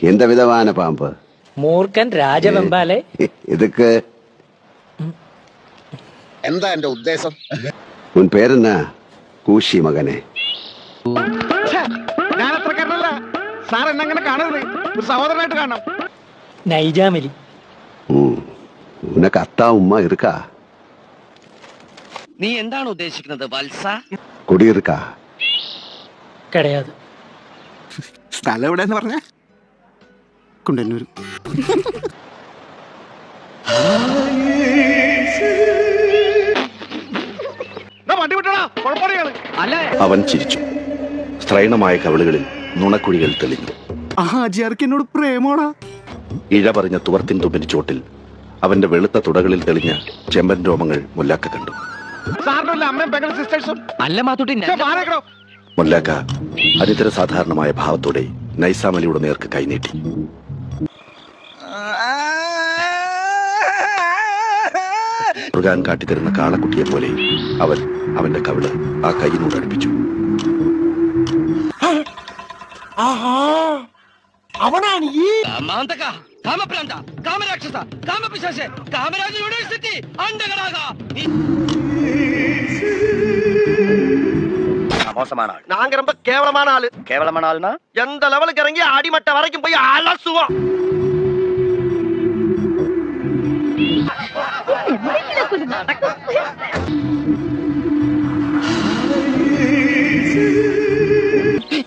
எந்த விதமான பாம்பு? മൂർഖൻ രാജവെമ്പാലെ. இதுக்கு എന്താ എന്റെ ഉദ്ദേശം? உன் பேர் என்ன? കൂശി മകനെ. ഞാൻ അത്രക്കാരനല്ല സാർ, എന്നെ അങ്ങനെ കാണരുത്, ഒരു സഹോദരനായിട്ട് കാണണം. നൈജാമലി. உனக்கு அத்தா உம்மா இருக்கா? നീ എന്താണ് ഉദ്ദേശിക്കുന്നത് വത്സ? കുടി இருக்கா? കിടയാത്. സ്ഥലം എവിടെയെന്ന് പറഞ്ഞ കുണ്ടന്നൂർ. വണ്ടി വിട്ടടാ, കുഴപ്പമില്ല. അവൻ ചിരിച്ചു. സ്ത്രൈണമായ കവിളുകളിൽ നുണക്കുഴികൾ തെളിഞ്ഞു. ആജിയാർക്ക് എന്നോട് പ്രേമോടാ. ഇഴ പറഞ്ഞ തുവർത്തിൻ തുമ്പിന് ചോട്ടിൽ അവന്റെ വെളുത്ത തുടകളിൽ തെളിഞ്ഞ ചെമ്പൻ രോമങ്ങൾ മുല്ലാക്ക കണ്ടു. സാറിനല്ല അമ്മയും പെങ്ങളും സിസ്റ്റേഴ്സും. അല്ല മാത്തൂട്ടി, മുല്ലാക്ക അനിതര സാധാരണമായ ഭാവത്തോടെ നൈസാമലിയുടെ നേർക്ക് കൈനീട്ടി. മൃഗാൻ കാട്ടിത്തരുന്ന കാളക്കുട്ടിയെ പോലെ അവൻ അവന്റെ കവിള് ആ കൈയിനോട് അടുപ്പിച്ചു. അവനാണ് ഈ കാമാന്തക, കാമപ്രാന്ത, കാമരാക്ഷസ, കാമപിശാച, കാമരാജ യൂണിവേഴ്സിറ്റി അണ്ടകടാക. மோசமான ஆள். நாங்க ரொம்ப கேவலமான ஆளு. கேவலமான ஆள்னா எந்த லெவலுக்கு இறங்கி அடிமட்ட வரைக்கும் போய் அலசுவோம்.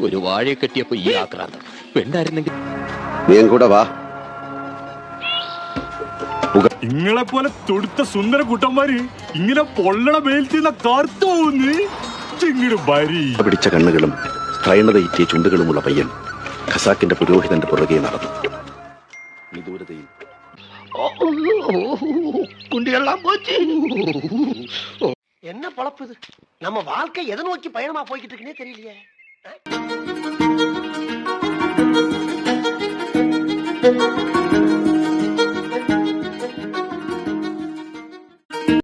ഒരു വാഴയെ കെട്ടിയപ്പോ ഈ ആക്രാന്തം വേണ്ടായിരുന്നെങ്കിൽ. നീ കൂടെ വാ. ഇങ്ങളെ പോലെ തൊടുത്ത സുന്ദര കുട്ടന്മാര് ഇങ്ങനെ പൊള്ളണ വെയിൽത്തിന്ന കറുത്തു പോകുന്നു. പിടിച്ച കണ്ണുകളും സ്ത്രൈണതയിറ്റിയ ചുണ്ടുകളുമുള്ള പയ്യൻ ഖസാക്കിന്റെ പുരോഹിതന്റെ പുറകെ നടന്നു. വിദൂരതയിൽ என்ன பொழப்பு இது? நம்ம வாழ்க்கை எதை நோக்கி பயணமா போய்கிட்டு இருக்குன்னே தெரியலையே.